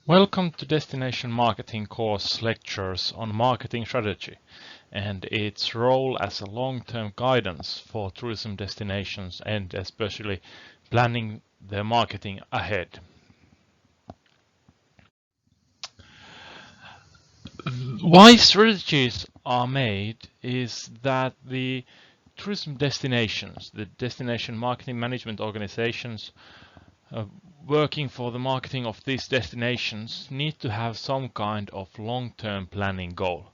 Welcome to Destination Marketing course lectures on marketing strategy and its role as a long-term guidance for tourism destinations and especially planning their marketing ahead. Why strategies are made is that the tourism destinations, the destination marketing management organizations working for the marketing of these destinations need to have some kind of long-term planning goal.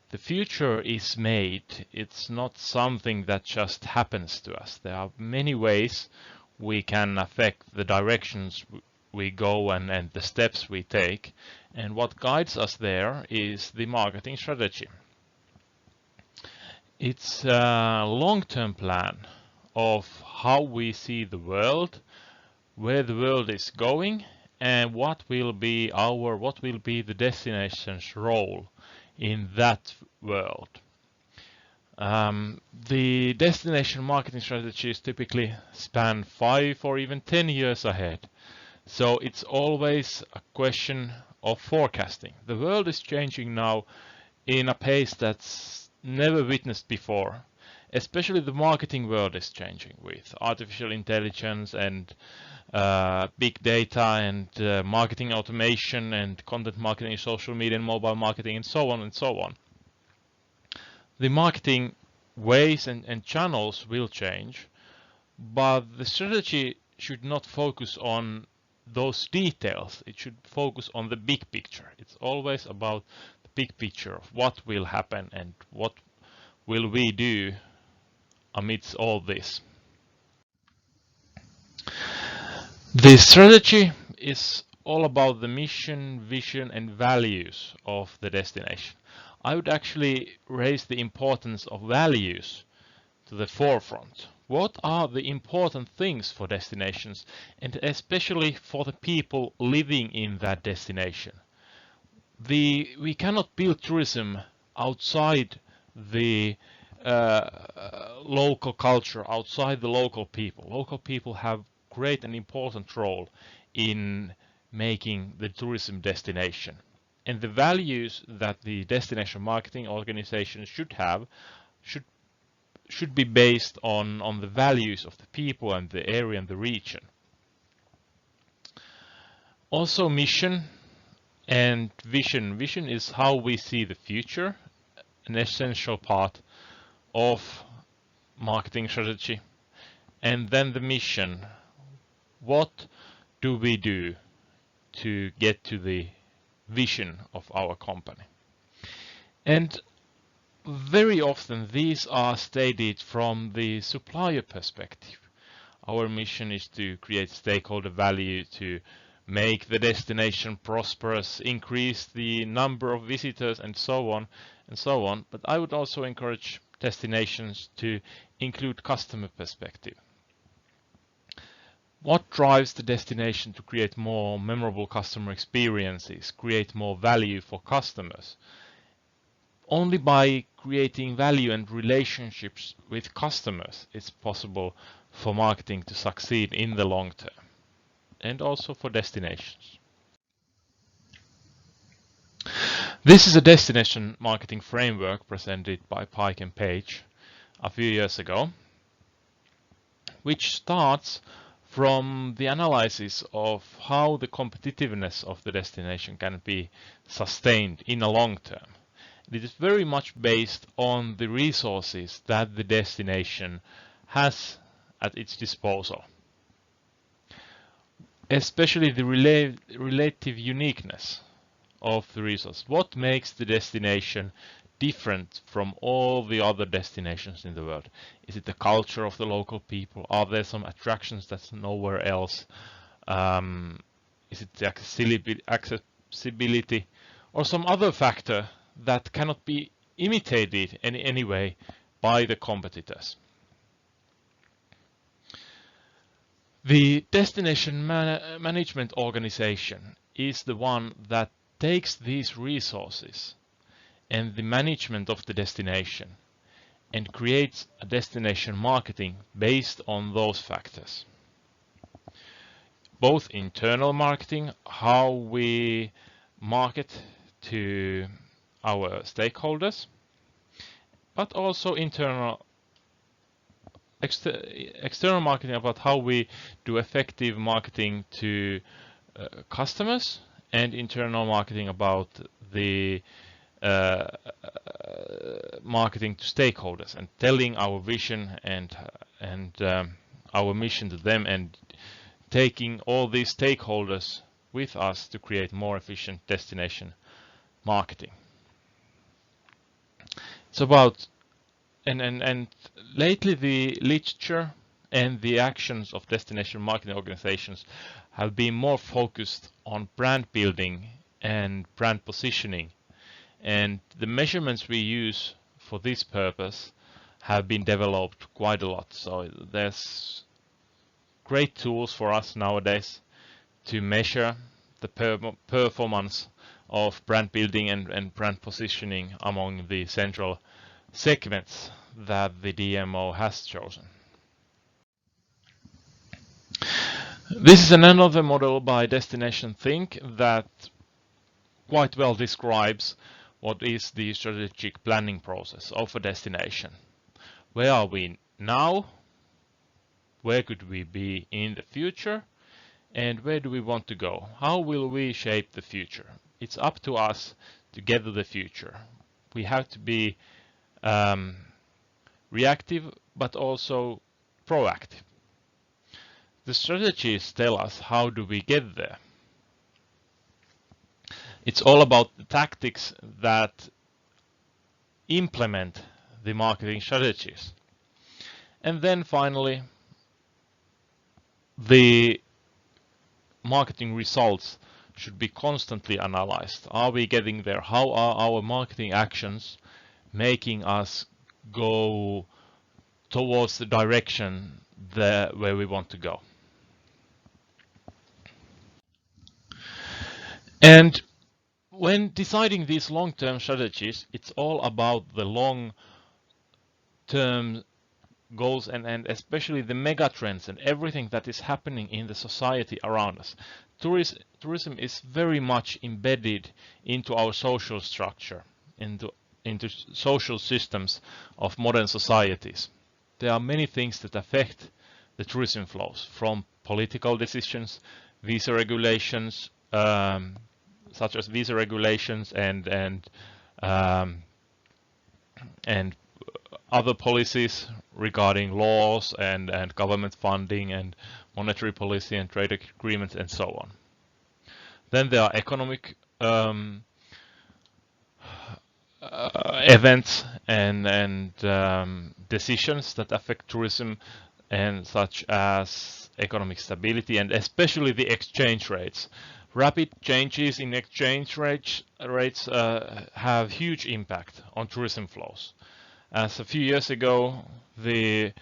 The future is made. It's not something that just happens to us. There are many ways we can affect the directions we go and the steps we take. And what guides us there is the marketing strategy. It's a long-term plan of how we see the world, where the world is going, and what will be the destination's role in that world. The destination marketing strategies typically span 5 or even 10 years ahead. So it's always a question of forecasting. The world is changing now in a pace that's never witnessed before. Especially the marketing world is changing with artificial intelligence and big data and marketing automation and content marketing, social media and mobile marketing and so on and so on. The marketing ways and channels will change, but the strategy should not focus on those details. It should focus on the big picture. It's always about the big picture of what will happen and what will we do amidst all this. The strategy is all about the mission, vision, and values of the destination. I would actually raise the importance of values to the forefront. What are the important things for destinations, and especially for the people living in that destination? We cannot build tourism outside the local culture, outside the local people. Local people have great and important role in making the tourism destination. And the values that the destination marketing organization should have should be based on the values of the people and the area and the region. Also mission and vision. Vision is how we see the future, an essential part of marketing strategy. And then the mission. What do we do to get to the vision of our company? And very often these are stated from the supplier perspective. Our mission is to create stakeholder value, to make the destination prosperous, increase the number of visitors, and so on and so on. But I would also encourage destinations to include customer perspective. What drives the destination to create more memorable customer experiences, create more value for customers? Only by creating value and relationships with customers it's possible for marketing to succeed in the long term, and also for destinations. This is a destination marketing framework presented by Pike and Page a few years ago, which starts from the analysis of how the competitiveness of the destination can be sustained in a long term. It is very much based on the resources that the destination has at its disposal, especially the relative uniqueness of the resource. What makes the destination different from all the other destinations in the world? Is it the culture of the local people? Are there some attractions that's nowhere else? Is it the accessibility or some other factor that cannot be imitated in any way by the competitors? The destination management organization is the one that takes these resources and the management of the destination and creates a destination marketing based on those factors. both internal marketing, how we market to our stakeholders, but also external marketing about how we do effective marketing to customers, and internal marketing about the marketing to stakeholders and telling our vision and our mission to them, and taking all these stakeholders with us to create more efficient destination marketing. It's about and lately the literature and the actions of destination marketing organizations have been more focused on brand building and brand positioning, and the measurements we use for this purpose have been developed quite a lot. So there's great tools for us nowadays to measure the performance of brand building and brand positioning among the central segments that the DMO has chosen. This is another model by Destination Think that quite well describes what is the strategic planning process of a destination. Where are we now? Where could we be in the future? And where do we want to go? How will we shape the future? It's up to us to gather the future. We have to be reactive, but also proactive. The strategies tell us how do we get there. It's all about the tactics that implement the marketing strategies. And then finally, the marketing results should be constantly analyzed. Are we getting there? How are our marketing actions making us go towards the direction where we want to go? And when deciding these long-term strategies, it's all about the long-term goals and especially the mega trends and everything that is happening in the society around us. Tourism is very much embedded into our social structure, into social systems of modern societies. There are many things that affect the tourism flows, from political decisions, visa regulations, such as visa regulations and other policies regarding laws and government funding and monetary policy and trade agreements and so on. Then there are economic events and decisions that affect tourism, and such as economic stability and especially the exchange rates. Rapid changes in exchange rates have huge impact on tourism flows. As a few years ago, the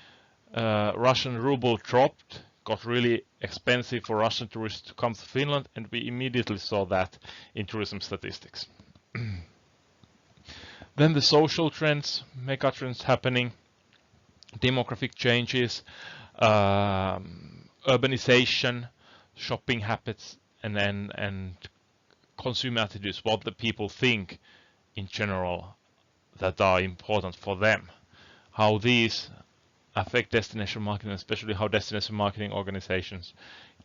Russian ruble dropped, got really expensive for Russian tourists to come to Finland, and we immediately saw that in tourism statistics. Then the social trends, megatrends happening, demographic changes, urbanization, shopping habits, and consumer attitudes, what the people think in general that are important for them, how these affect destination marketing, especially how destination marketing organizations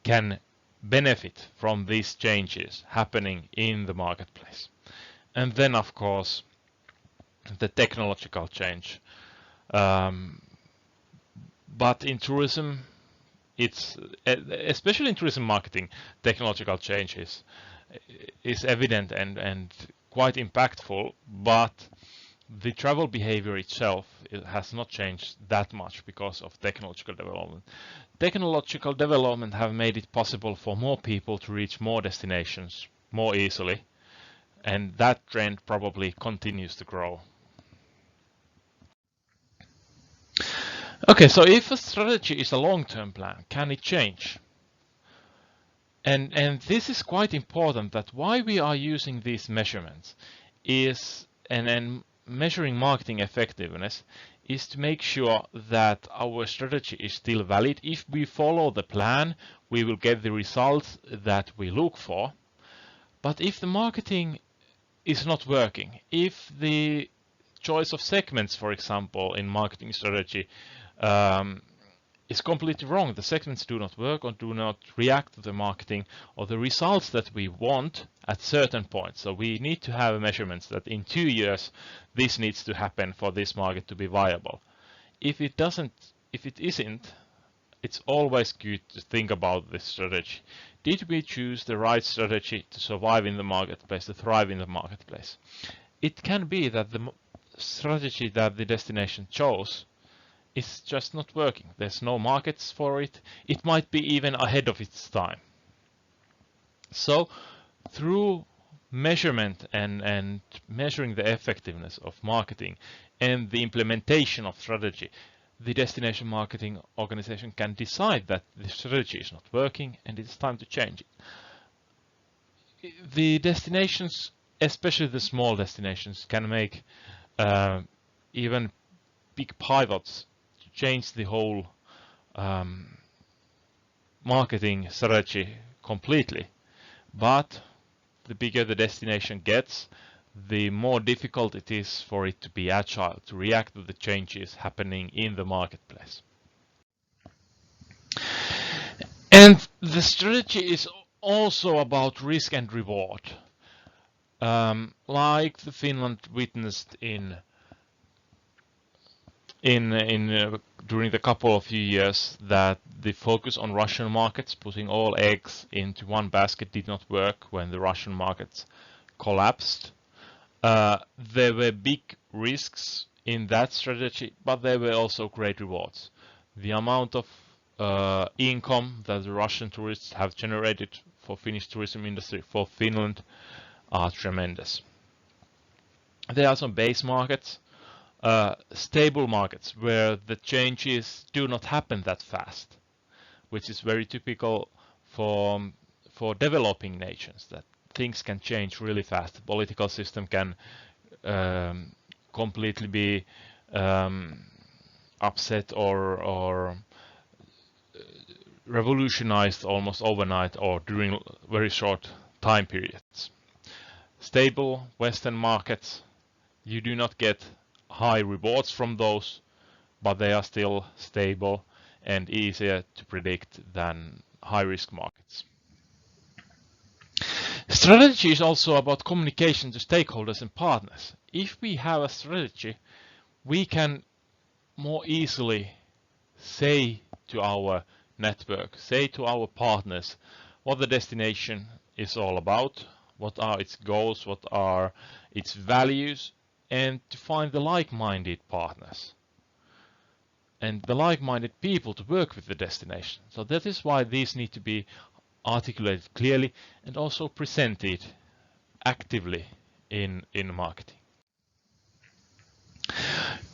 can benefit from these changes happening in the marketplace. And then, of course, the technological change. But in tourism, it's especially in tourism marketing, technological change is evident and quite impactful, but the travel behavior itself has not changed that much because of technological development. Technological development have made it possible for more people to reach more destinations more easily, and that trend probably continues to grow. Okay, so if a strategy is a long-term plan, can it change? And this is quite important, that why we are using these measurements is and measuring marketing effectiveness is to make sure that our strategy is still valid. If we follow the plan, we will get the results that we look for. But if the marketing is not working, if the choice of segments, for example, in marketing strategy is completely wrong, the segments do not work or do not react to the marketing or the results that we want at certain points. So we need to have measurements that in 2 years this needs to happen for this market to be viable. If it isn't, it's always good to think about this strategy. Did we choose the right strategy to survive in the marketplace, to thrive in the marketplace? It can be that the strategy that the destination chose is just not working. There's no markets for it. It might be even ahead of its time. So through measurement and measuring the effectiveness of marketing and the implementation of strategy, the destination marketing organization can decide that the strategy is not working and it's time to change it. The destinations, especially the small destinations, can make even big pivots to change the whole marketing strategy completely. But the bigger the destination gets, the more difficult it is for it to be agile, to react to the changes happening in the marketplace. And the strategy is also about risk and reward. Like the Finland witnessed during the couple of few years, that the focus on Russian markets, putting all eggs into one basket, did not work when the Russian markets collapsed. There were big risks in that strategy, but there were also great rewards. The amount of income that the Russian tourists have generated for Finnish tourism industry, for Finland, are tremendous. There are some base markets, stable markets where the changes do not happen that fast, which is very typical for developing nations, that things can change really fast. The political system can completely be upset or revolutionized almost overnight or during very short time periods. Stable Western markets, you do not get high rewards from those, but they are still stable and easier to predict than high-risk markets. Strategy is also about communication to stakeholders and partners. If we have a strategy, we can more easily say to our network, say to our partners what the destination is all about, what are its goals, what are its values, and to find the like-minded partners and the like-minded people to work with the destination. So that is why these need to be articulated clearly and also presented actively in marketing.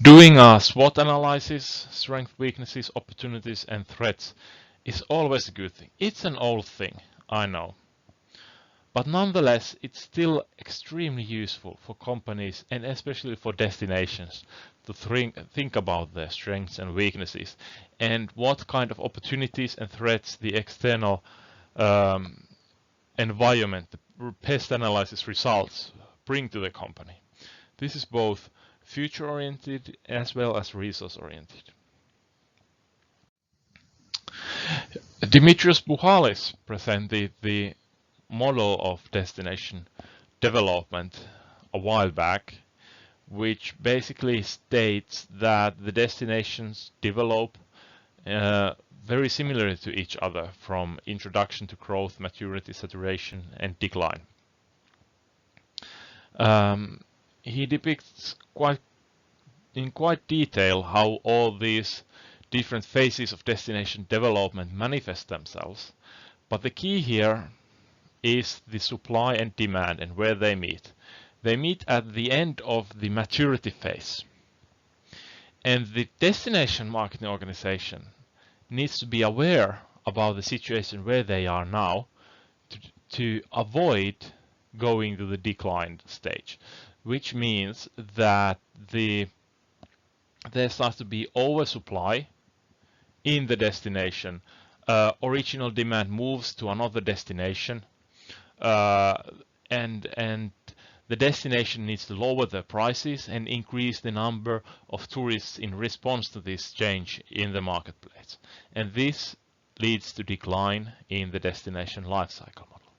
Doing a SWOT analysis, strengths, weaknesses, opportunities and threats, is always a good thing. It's an old thing, I know. But nonetheless, it's still extremely useful for companies and especially for destinations to think about their strengths and weaknesses and what kind of opportunities and threats the external environment, the pest analysis results bring to the company. This is both future-oriented as well as resource-oriented. Dimitrios Bouchalis presented the model of destination development a while back, which basically states that the destinations develop very similarly to each other from introduction to growth, maturity, saturation, and decline. He depicts in quite detail how all these different phases of destination development manifest themselves, but the key here is the supply and demand and where they meet. They meet at the end of the maturity phase. And the destination marketing organization needs to be aware about the situation where they are now to avoid going to the decline stage, which means that the there starts to be oversupply in the destination. Original demand moves to another destination, and the destination needs to lower the prices and increase the number of tourists in response to this change in the marketplace. And this leads to decline in the destination lifecycle model.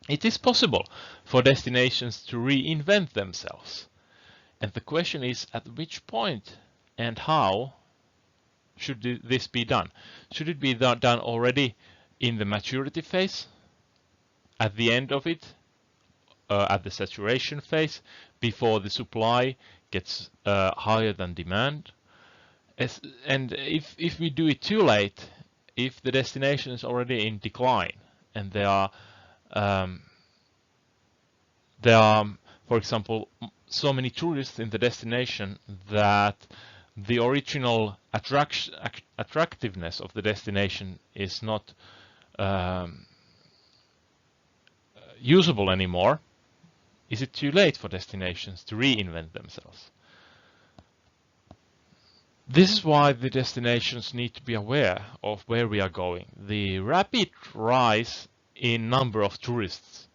It is possible for destinations to reinvent themselves. And the question is, at which point and how should this be done? Should it be done already in the maturity phase, at the end of it, at the saturation phase, before the supply gets higher than demand? And if we do it too late, if the destination is already in decline and there are, for example, so many tourists in the destination that the original attractiveness of the destination is not usable anymore, is it too late for destinations to reinvent themselves? This is why the destinations need to be aware of where we are going. The rapid rise in number of tourists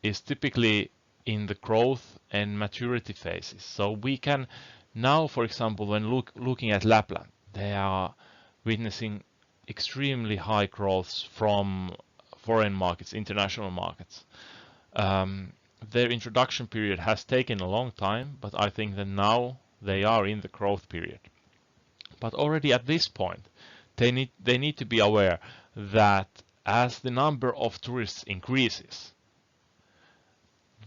is typically in the growth and maturity phases. So we can now, for example, when looking at Lapland, they are witnessing extremely high growth from foreign markets, international markets. Their introduction period has taken a long time, but I think that now they are in the growth period. But already at this point, they need to be aware that as the number of tourists increases,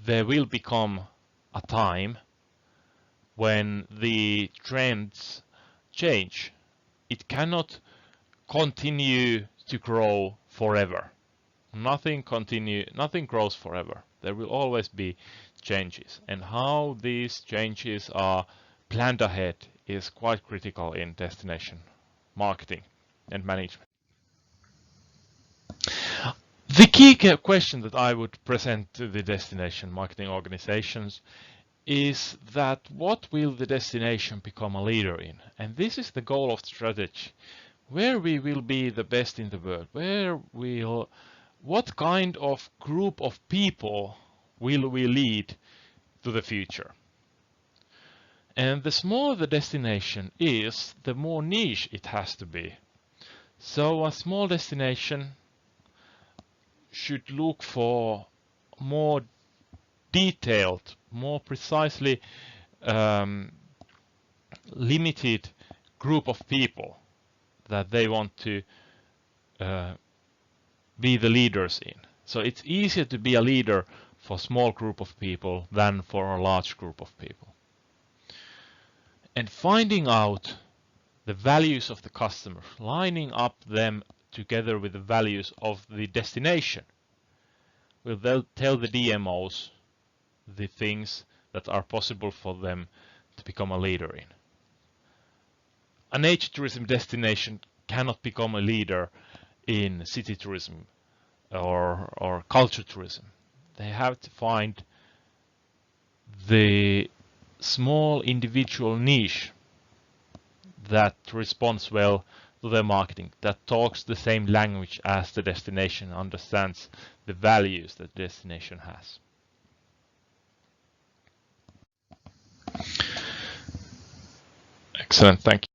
there will become a time when the trends change. It cannot continue to grow forever. Nothing grows forever. There will always be changes, and how these changes are planned ahead is quite critical in destination marketing and management. The key question that I would present to the destination marketing organizations is that what will the destination become a leader in? And this is the goal of strategy. Where we will be the best in the world? What kind of group of people will we lead to the future? And the smaller the destination is, the more niche it has to be. So a small destination should look for more detailed, more precisely limited group of people that they want to be the leaders in. So it's easier to be a leader for a small group of people than for a large group of people. And finding out the values of the customer, lining up them together with the values of the destination, will tell the DMOs the things that are possible for them to become a leader in. A nature tourism destination cannot become a leader in city tourism or culture tourism. They have to find the small individual niche that responds well to their marketing, that talks the same language as the destination, understands the values that the destination has. Excellent, thank you.